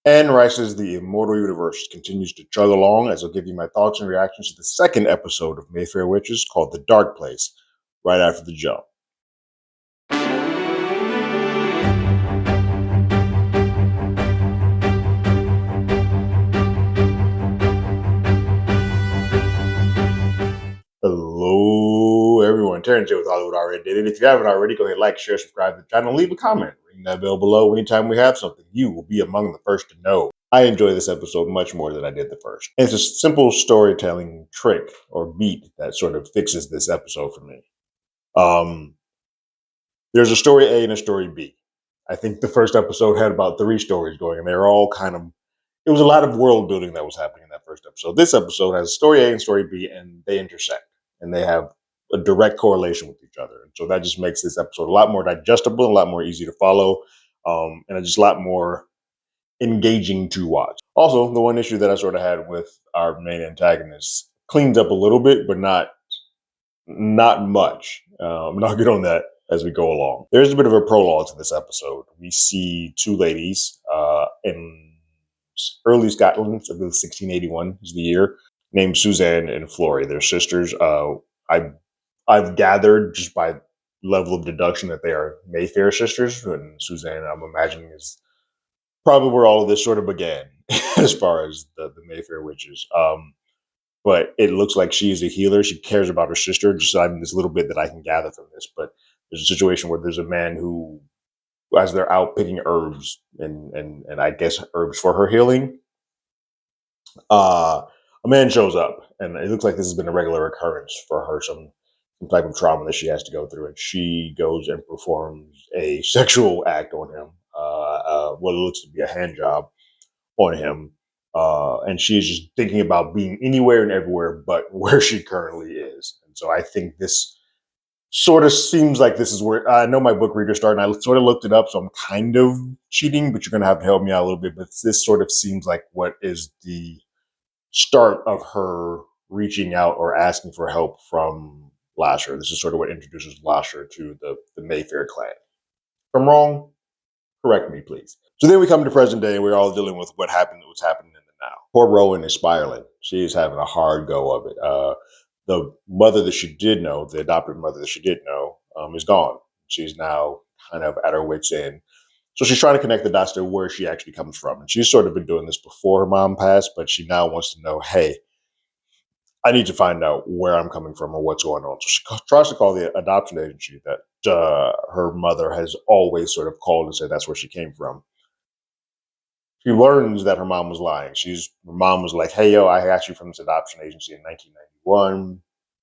And Rice's The Immortal Universe continues to chug along as I'll give you my thoughts and reactions to the second episode of Mayfair Witches called The Dark Place, right after the jump. Hello, everyone. Terrence here with Hollywood Already Did It. If you haven't already, go ahead, like, share, subscribe to the channel, leave a comment. Ring that bell below. Anytime we have something, you will be among the first to know. I enjoy this episode much more than I did the first. It's a simple storytelling trick or beat that sort of fixes this episode for me. There's a story A and a story B. I think the first episode had about 3 stories going, and they were all it was a lot of world building that was happening in that first episode. This episode has story A and story B, and they intersect, and they have a direct correlation with each other. And so that just makes this episode a lot more digestible, a lot more easy to follow, and just a lot more engaging to watch. Also, the one issue that I sort of had with our main antagonist cleans up a little bit, but not much. And I'll get on that as we go along. There's a bit of a prologue to this episode. We see 2 ladies in early Scotland, I believe 1681 is the year, named Suzanne and Flory. They're sisters. I've gathered just by level of deduction that they are Mayfair sisters, and Suzanne, I'm imagining, is probably where all of this sort of began as far as the Mayfair Witches. But it looks like she's a healer. She cares about her sister. Just this little bit that I can gather from this. But there's a situation where there's a man who, as they're out picking herbs and I guess herbs for her healing, a man shows up, and it looks like this has been a regular occurrence for her, some type of trauma that she has to go through, and she goes and performs a sexual act on him, what looks to be a hand job on him, and she is just thinking about being anywhere and everywhere but where she currently is. And so I think this sort of seems like this is where I know my book reader started, and I sort of looked it up, so I'm kind of cheating, but you're going to have to help me out a little bit. But this sort of seems like what is the start of her reaching out or asking for help from Lasher. This is sort of what introduces Lasher to the Mayfair clan. If I'm wrong, correct me, please. So then we come to present day, and we're all dealing with what's happening in the now. Poor Rowan is spiraling. She is having a hard go of it. The mother that she did know, the adopted mother that she did know, is gone. She's now kind of at her wit's end. So she's trying to connect the dots to where she actually comes from. And she's sort of been doing this before her mom passed, but she now wants to know, hey, I need to find out where I'm coming from or what's going on. So she tries to call the adoption agency that her mother has always sort of called and said that's where she came from. She learns that her mom was lying. Her mom was like, hey, yo, I asked you from this adoption agency in 1991.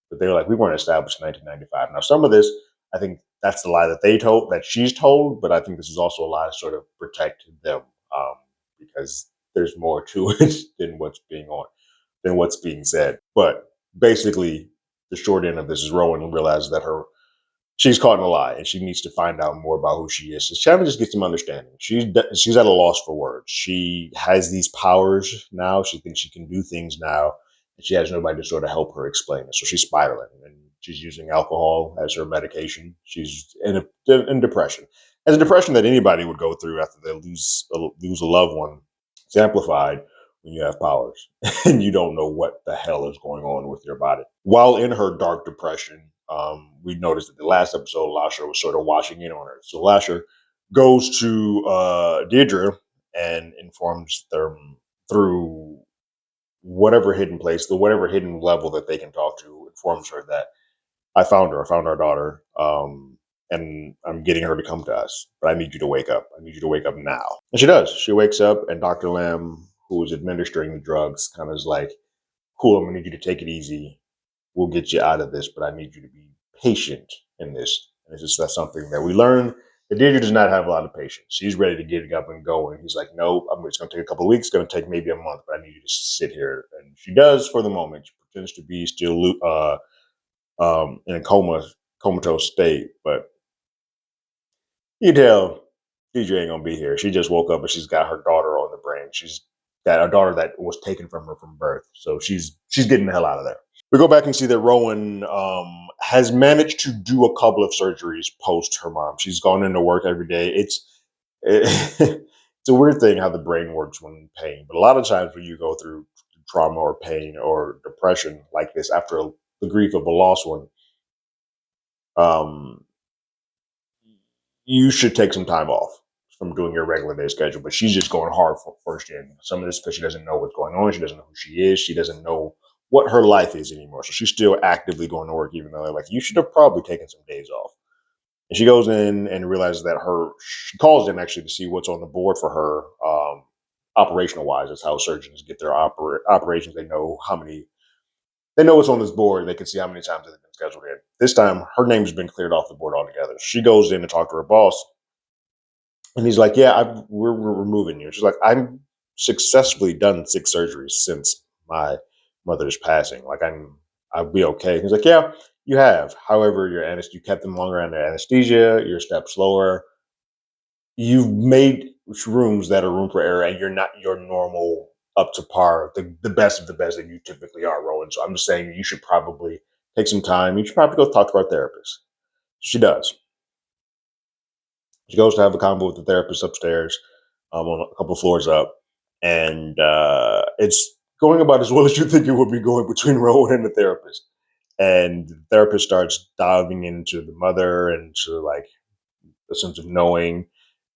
But they were like, we weren't established in 1995. Now, some of this, I think that's the lie that she's told, but I think this is also a lie to sort of protect them, because there's more to it than what's being said. But basically, the short end of this is Rowan realizes that she's caught in a lie, and she needs to find out more about who she is. So Shannon just gets some understanding. She's at a loss for words. She has these powers now. She thinks she can do things now, and she has nobody to sort of help her explain it. So she's spiraling, and she's using alcohol as her medication. She's in depression. As a depression that anybody would go through after they lose a loved one. It's amplified when you have powers and you don't know what the hell is going on with your body. While in her dark depression, we noticed that the last episode, Lasher was sort of washing in on her. So Lasher goes to Deirdre and informs them through whatever hidden place, whatever hidden level that they can talk to, informs her that I found our daughter, and I'm getting her to come to us, but I need you to wake up. I need you to wake up now. And she does. She wakes up, and Dr. Lamb, who is administering the drugs, kind of is like, cool, I'm going to need you to take it easy. We'll get you out of this, but I need you to be patient in this. And that's something that we learn. The Deirdre does not have a lot of patience. She's ready to get up and go. And he's like, no, it's going to take a couple of weeks. It's going to take maybe a month, but I need you to sit here. And she does for the moment. She pretends to be still in a comatose state. But you tell Deirdre ain't going to be here. She just woke up and she's got her daughter on the brain. She's got a daughter that was taken from her from birth. So she's getting the hell out of there. We go back and see that Rowan has managed to do a couple of surgeries post her mom. She's gone into work every day. it's a weird thing how the brain works when in pain. But a lot of times when you go through trauma or pain or depression like this after the grief of a lost one, um, you should take some time off from doing your regular day schedule. But she's just going hard for first in. Some of this because she doesn't know what's going on. She doesn't know who she is. She doesn't know what her life is anymore. So she's still actively going to work, even though they're like, you should have probably taken some days off. And she goes in and realizes that she calls in actually to see what's on the board for her, operational wise. That's how surgeons get their operations. They know what's on this board. And they can see how many times they've been scheduled in. This time, her name's been cleared off the board altogether. She goes in to talk to her boss, and he's like, "Yeah, we're removing you." She's like, "I'm successfully done 6 surgeries since my mother's passing. Like, I'll be okay." He's like, "Yeah, you have. However, you kept them longer under anesthesia. You're a step slower. You've made rooms that are room for error, and you're not your normal up to par, the best of the best that you typically are, Rowan. So I'm just saying you should probably take some time. You should probably go talk to our therapist." She does. She goes to have a convo with the therapist upstairs, on a couple floors up, and it's going about as well as you think it would be going between Rowan and the therapist. And the therapist starts diving into the mother and to like the sense of knowing.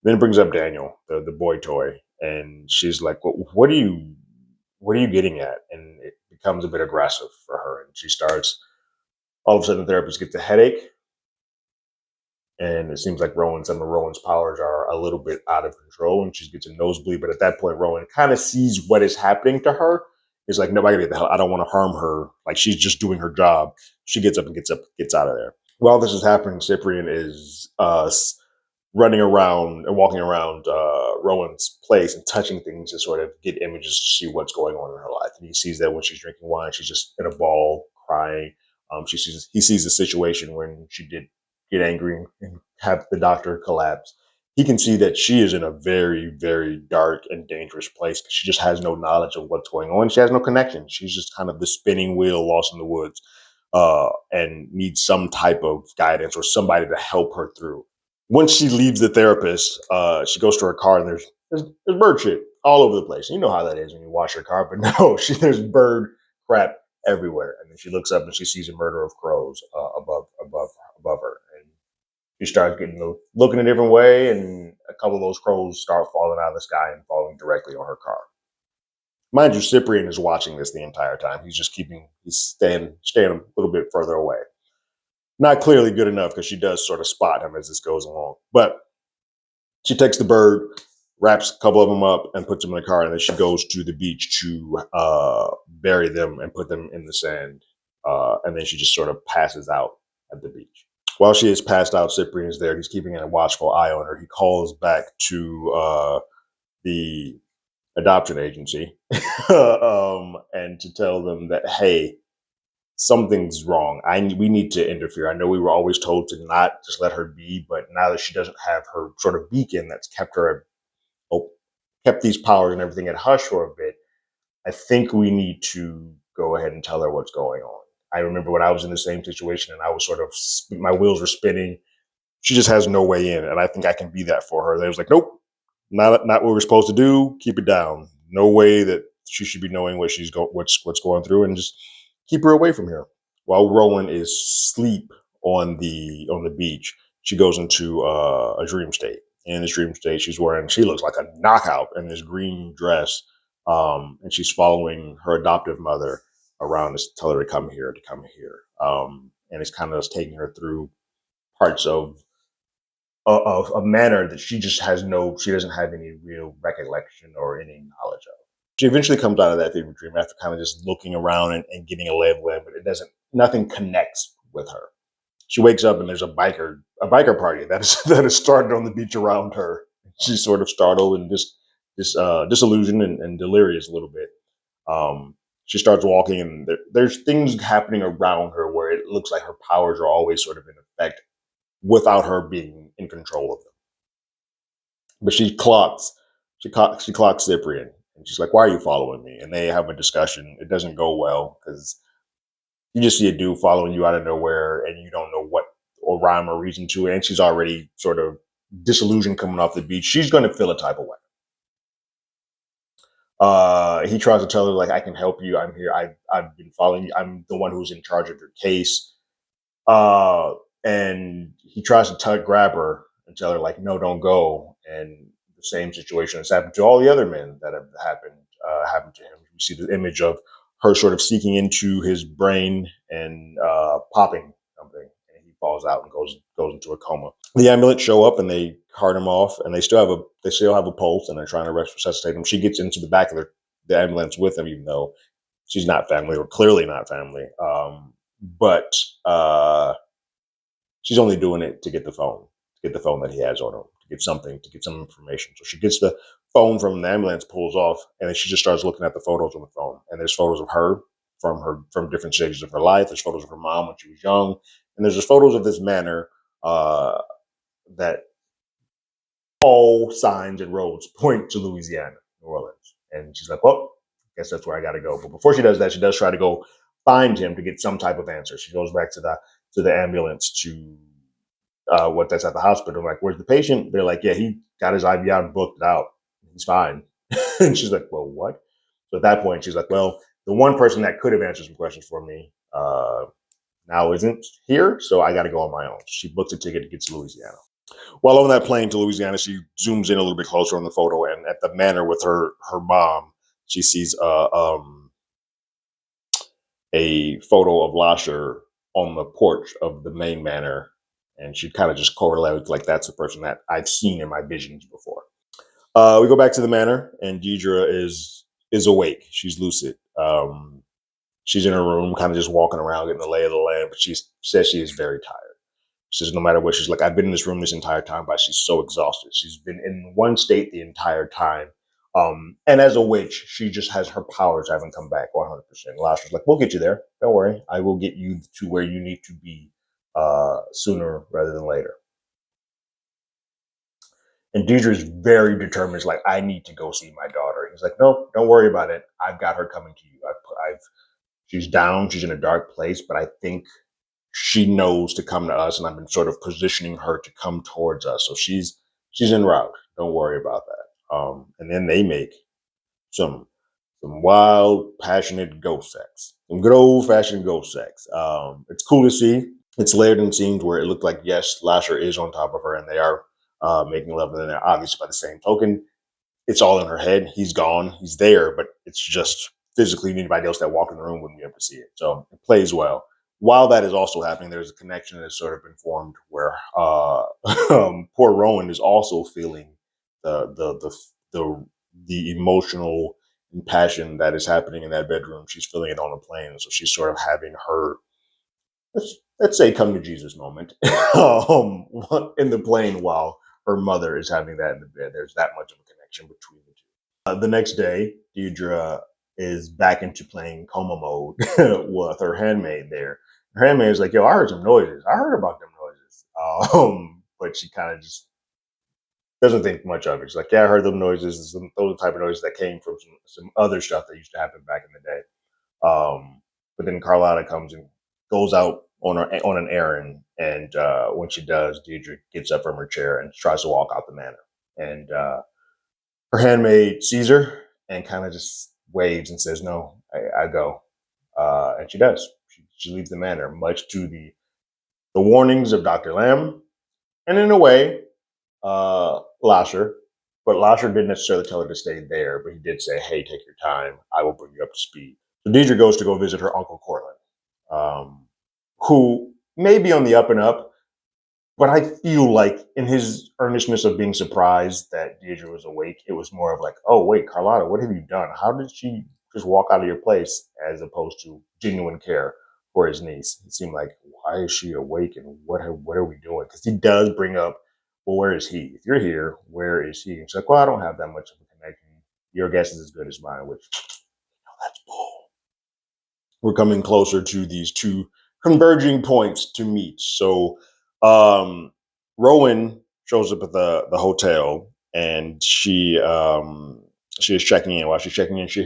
Then it brings up Daniel, the boy toy, and she's like, what are you getting at?" And it becomes a bit aggressive for her, and she starts. All of a sudden, the therapist gets a headache, and it seems like some of Rowan's powers are a little bit out of control, and she gets a nosebleed. But at that point, Rowan kind of sees what is happening to her. He's like, "No, I gotta get the hell. I don't want to harm her. Like she's just doing her job." She gets out of there. While this is happening, Cyprian is running around and walking around Rowan's place and touching things to sort of get images to see what's going on in her life. And he sees that when she's drinking wine, she's just in a ball crying. He sees the situation when she did get angry and have the doctor collapse. He can see that she is in a very, very dark and dangerous place because she just has no knowledge of what's going on. She has no connection. She's just kind of the spinning wheel lost in the woods, and needs some type of guidance or somebody to help her through. Once she leaves the therapist, she goes to her car, and there's bird shit all over the place. You know how that is when you wash your car, but no, there's bird crap everywhere. And then she looks up and she sees a murder of crows above her, and she starts looking a different way, and a couple of those crows start falling out of the sky and falling directly on her car. Mind you, Cyprian is watching this the entire time. He's staying a little bit further away. Not clearly good enough because she does sort of spot him as this goes along. But she takes the bird, wraps a couple of them up, and puts them in the car. And then she goes to the beach to bury them and put them in the sand. And then she just sort of passes out at the beach. While she is passed out, Cyprian is there. He's keeping a watchful eye on her. He calls back to the adoption agency and to tell them that, hey, something's wrong. We need to interfere. I know we were always told to not just let her be, but now that she doesn't have her sort of beacon that's kept these powers and everything at hush for a bit, I think we need to go ahead and tell her what's going on. I remember when I was in the same situation and I was sort of my wheels were spinning. She just has no way in, and I think I can be that for her. They was like, nope, not what we're supposed to do. Keep it down. No way that she should be knowing what's going through, and just keep her away from here. While Rowan is asleep on the beach, she goes into a dream state. In this dream state, she looks like a knockout in this green dress, and she's following her adoptive mother around to tell her to come here, and it's kind of just taking her through parts of a manner that she doesn't have any real recollection or any knowledge of. She eventually comes out of that fever dream after kind of just looking around and getting a lay of the land, but nothing connects with her. She wakes up and there's a biker party that is started on the beach around her. She's sort of startled and disillusioned and delirious a little bit. She starts walking, and there's things happening around her where it looks like her powers are always sort of in effect without her being in control of them. But she clocks Cyprian, and she's like, "Why are you following me?" And they have a discussion. It doesn't go well because you just see a dude following you out of nowhere, and you don't know what or rhyme or reason to it. And she's already sort of disillusioned coming off the beach. She's going to feel a type of way. He tries to tell her like, I can help you. I'm here. I've been following you. I'm the one who's in charge of your case. Uh, and he tries to grab her and tell her like, no, don't go. And the same situation has happened to all the other men that have happened to him. You see the image of her sort of seeking into his brain and popping something, and he falls out and goes into a coma. The ambulance show up and they cart him off, and they still have a pulse, and they're trying to resuscitate him. She gets into the back of the ambulance with him, even though she's not family, or clearly not family. But she's only doing it to get the phone that he has on him, to get some information. So she gets the phone from the ambulance, pulls off, and then she just starts looking at the photos on the phone. And there's photos of her from different stages of her life. There's photos of her mom when she was young, and there's just photos of this manor that all signs and roads point to Louisiana, New Orleans. And she's like, well, I guess that's where I got to go. But before she does that, she does try to go find him to get some type of answer. She goes back to the ambulance to what that's at the hospital. I'm like, where's the patient? They're like, yeah, he got his IV out and booked it out. He's fine. And she's like, well, what? So at that point, she's like, well, the one person that could have answered some questions for me now isn't here, so I got to go on my own. She books a ticket to get to Louisiana. While on that plane to Louisiana, she zooms in a little bit closer on the photo, and at the manor with her mom, she sees a photo of Lasher on the porch of the main manor, and she kind of just correlates like that's the person that I've seen in my visions before. We go back to the manor, and Deidre is awake. She's lucid. She's in her room, kind of just walking around, getting the lay of the land, but she says she is very tired. She says no matter what, she's like, I've been in this room this entire time, but she's so exhausted. She's been in one state the entire time. And as a witch, she just has her powers haven't come back 100%. Lasher's like, we'll get you there. Don't worry. I will get you to where you need to be sooner rather than later. And Deidre's very determined. She's like, I need to go see my daughter. He's like, no, don't worry about it. I've got her coming to you. She's down. She's in a dark place, but I think she knows to come to us, and I've been sort of positioning her to come towards us. So she's en route. Don't worry about that. And then they make some wild, passionate ghost sex. Some good old fashioned ghost sex. It's cool to see. It's layered in scenes where it looked like, yes, Lasher is on top of her and they are making love. And then obviously by the same token, it's all in her head. He's gone. He's there, but it's just physically anybody else that walked in the room wouldn't be able to see it. So it plays well. While that is also happening, there's a connection that's sort of been formed where poor Rowan is also feeling the emotional and passion that is happening in that bedroom. She's feeling it on the plane, so she's sort of having her let's say come to Jesus moment in the plane while her mother is having that in the bed. There's that much of a connection between the two. The next day, Deidre is back into playing coma mode with her handmaid there. Her handmaid is like, yo, I heard some noises. I heard about them noises. But she kind of just doesn't think much of it. She's like, yeah, I heard them noises. Those are the type of noises that came from some other stuff that used to happen back in the day. But then Carlotta comes and goes out on an errand, and when she does, Deidre gets up from her chair and tries to walk out the manor. And her handmaid sees her and kind of just waves and says, "No, I go." And she does. She leaves the manor, much to the warnings of Dr. Lamb, and in a way, Lasher. But Lasher didn't necessarily tell her to stay there, but he did say, "Hey, take your time. I will bring you up to speed." So Deidre goes to go visit her uncle Cortland, who may be on the up and up, but I feel like in his earnestness of being surprised that Deidre was awake, it was more of like, oh, wait, Carlotta, what have you done? How did she just walk out of your place, as opposed to genuine care for his niece? It seemed like, why is she awake and what are we doing? Because he does bring up, well, where is he? If you're here, where is he? And she's like, well, I don't have that much of a connection. Your guess is as good as mine, which, that's bull. We're coming closer to these two converging points to meet. So Rowan shows up at the hotel, and she is checking in. While she's checking in, she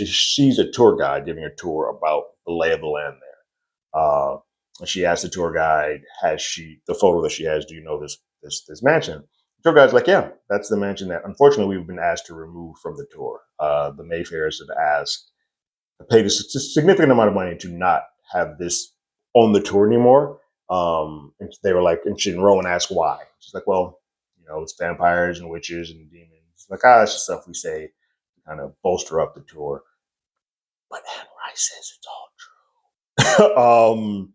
sees a tour guide giving a tour about the lay of the land there. And she asks the tour guide, "Has the photo that she has? Do you know this mansion?" Tour guide's like, yeah, that's the mansion that unfortunately we've been asked to remove from the tour. The Mayfairs have asked paid a significant amount of money to not have this on the tour anymore. And they were like, and Rowan asked why. She's like, well, it's vampires and witches and demons. Like, it's just stuff we say to kind of bolster up the tour. But Anne Rice says it's all true.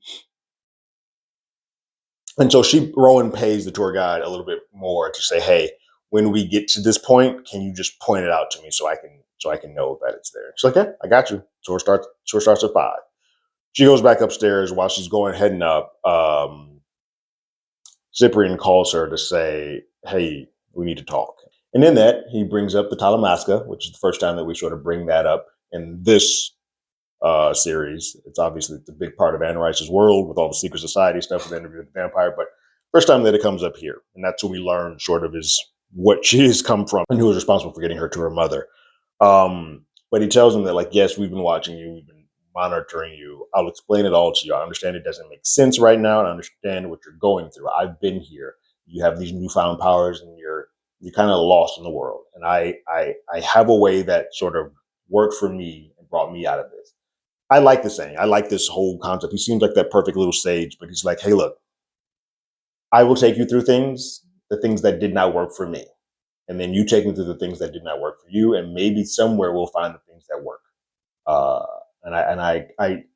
And so Rowan pays the tour guide a little bit more to say, hey, when we get to this point, can you just point it out to me so I can know that it's there? She's like, yeah, I got you. Tour starts at 5. She goes back upstairs. While she's heading up. Cyprian calls her to say, hey, we need to talk. And in that, he brings up the Talamasca, which is the first time that we sort of bring that up in this series. It's obviously a big part of Anne Rice's world with all the secret society stuff with the interview with the vampire, but first time that it comes up here. And that's what we learn sort of is what she has come from and who is responsible for getting her to her mother. But he tells them that, like, yes, we've been watching you, we've been monitoring you. I'll explain it all to you. I understand it doesn't make sense right now, and I understand what you're going through. I've been here. You have these newfound powers, and you're kind of lost in the world. And I have a way that sort of worked for me and brought me out of this. I like this saying. I like this whole concept. He seems like that perfect little sage, but he's like, hey, look, I will take you through the things that did not work for me. And then you take me through the things that did not work for you. And maybe somewhere we'll find the things that work. And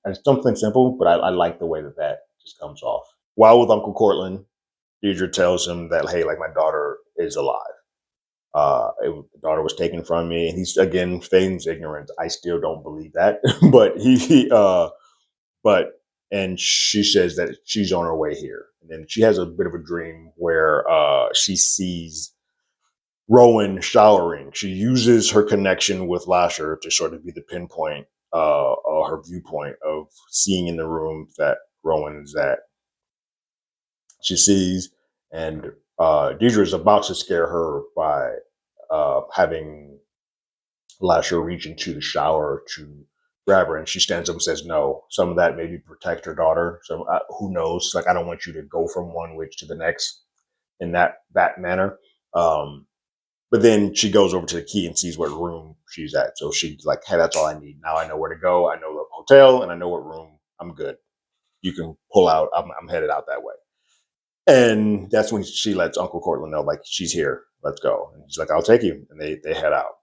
it's something simple, but I like the way that just comes off. While with Uncle Cortland, Deirdre tells him that, hey, like, my daughter is alive. The daughter was taken from me, and he's again feigns ignorance. I still don't believe that, but and she says that she's on her way here, and then she has a bit of a dream where she sees Rowan showering. She uses her connection with Lasher to sort of be the pinpoint, her viewpoint of seeing in the room that Rowan is at. She sees, and Deidre is about to scare her by having Lasher reach into the shower to grab her, and she stands up and says no. Some of that maybe protect her daughter. So who knows? Like, I don't want you to go from one witch to the next in that manner. But then she goes over to the key and sees what room she's at. So she's like, hey, that's all I need. Now I know where to go. I know the hotel and I know what room. I'm good. You can pull out. I'm headed out that way. And that's when she lets Uncle Cortland know, like, she's here. Let's go. And he's like, I'll take you. And they head out.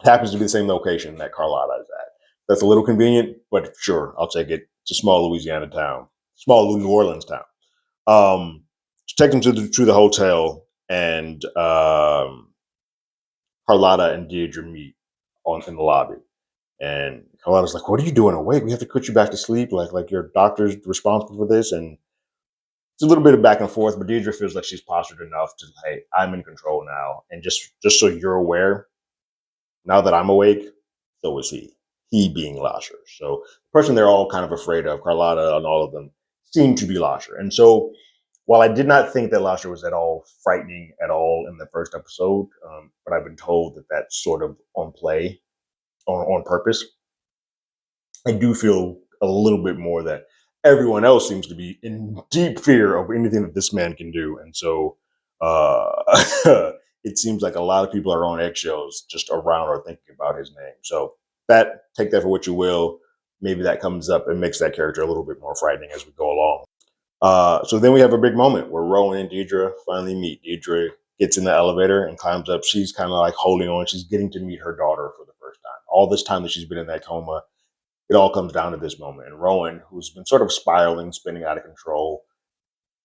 It happens to be the same location that Carlotta is at. That's a little convenient, but sure, I'll take it. It's a small Louisiana town, small New Orleans town. She takes them to the hotel, and Carlotta and Deirdre meet in the lobby. And Carlotta's like, "What are you doing awake? We have to put you back to sleep. Like your doctor's responsible for this." And it's a little bit of back and forth, but Deirdre feels like she's postured enough to, hey, I'm in control now, and just so you're aware, now that I'm awake, so is he. He being Lasher. So the person they're all kind of afraid of, Carlotta and all of them, seem to be Lasher. And so while I did not think that Lasher was at all frightening at all in the first episode, but I've been told that that's sort of on play, on purpose, I do feel a little bit more that everyone else seems to be in deep fear of anything that this man can do. And so it seems like a lot of people are on eggshells just around or thinking about his name. So take that for what you will. Maybe that comes up and makes that character a little bit more frightening as we go along. So then we have a big moment where Rowan and Deirdre finally meet. Deirdre gets in the elevator and climbs up. She's kind of like holding on. She's getting to meet her daughter for the first time. All this time that she's been in that coma, it all comes down to this moment. And Rowan, who's been sort of spiraling, spinning out of control,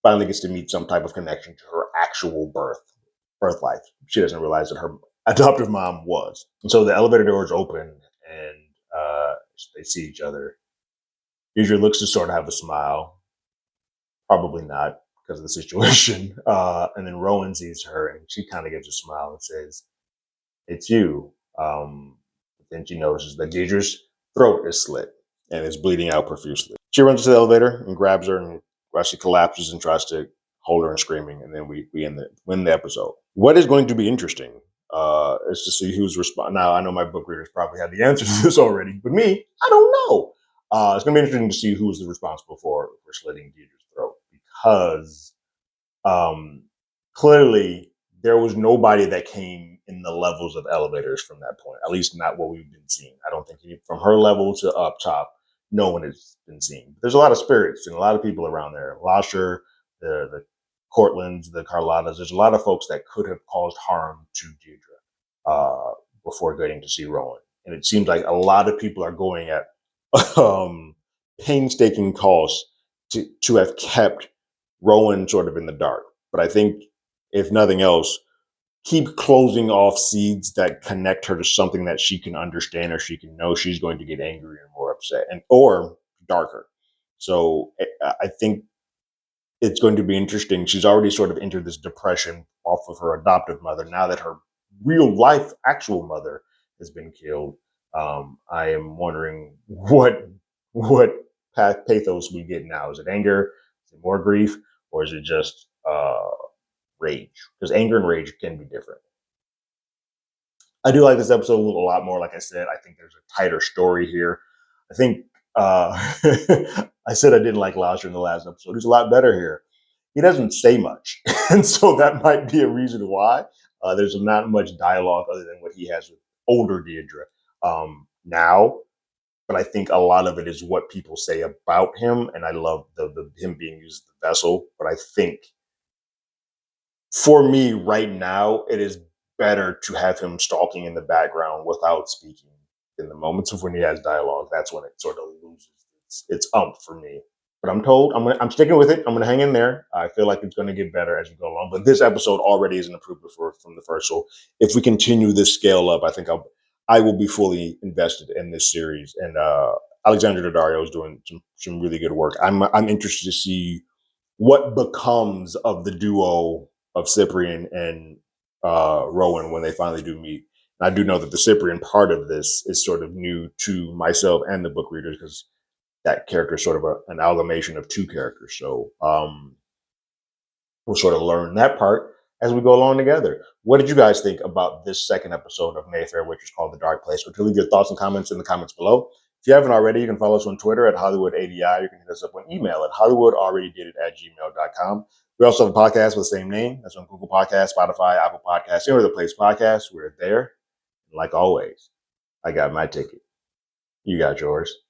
finally gets to meet some type of connection to her actual birth life. She doesn't realize that her adoptive mom was. And so the elevator doors open, and they see each other. Deirdre looks to sort of have a smile. Probably not, because of the situation. And then Rowan sees her, and she kind of gives a smile and says, "It's you." But then she notices that Deirdre's throat is slit and is bleeding out profusely. She runs to the elevator and grabs her, and while she collapses and tries to hold her and screaming, and then we win the episode. What is going to be interesting is to see who's responding. Now, I know my book readers probably have the answer to this already, but me, I don't know. It's going to be interesting to see who's responsible for slitting Deirdre's throat, because clearly there was nobody that came in the levels of elevators from that point, at least not what we've been seeing. I don't think from her level to up top, no one has been seen. There's a lot of spirits and a lot of people around there. Lasher, the Cortlands, the Carlottas, there's a lot of folks that could have caused harm to Deirdre before getting to see Rowan. And it seems like a lot of people are going at painstaking costs to have kept Rowan sort of in the dark. But I think, if nothing else, keep closing off seeds that connect her to something that she can understand or she can know. She's going to get angry and more upset and or darker. So I think it's going to be interesting. She's already sort of entered this depression off of her adoptive mother. Now that her real life actual mother has been killed, I am wondering what pathos we get now. Is it anger? Is it more grief? Or is it just rage? Because anger and rage can be different. I do like this episode a lot more. Like I said, I think there's a tighter story here. I think I said I didn't like Lasher in the last episode. He's a lot better here. He doesn't say much, and so that might be a reason why there's not much dialogue other than what he has with older Deirdre now. But I think a lot of it is what people say about him, and I love the him being used as the vessel. But I think for me right now, it is better to have him stalking in the background without speaking. In the moments of when he has dialogue, that's when it sort of loses its umph for me. But I'm told I'm sticking with it. I'm gonna hang in there. I feel like it's gonna get better as we go along. But this episode already is an improvement from the first. So if we continue this scale up, I think I will be fully invested in this series. And Alexandra Daddario is doing some really good work. I'm interested to see what becomes of the duo of Cyprian and Rowan when they finally do meet. And I do know that the Cyprian part of this is sort of new to myself and the book readers because that character is sort of an amalgamation of two characters. So we'll sort of learn that part as we go along together. What did you guys think about this second episode of Mayfair Witches called The Dark Place? Leave your thoughts and comments in the comments below. If you haven't already, you can follow us on Twitter at HollywoodADI. You can hit us up on email at HollywoodAlreadyDidIt@gmail.com. We also have a podcast with the same name. That's on Google Podcasts, Spotify, Apple Podcasts, any other place podcasts. We're there. Like always, I got my ticket. You got yours.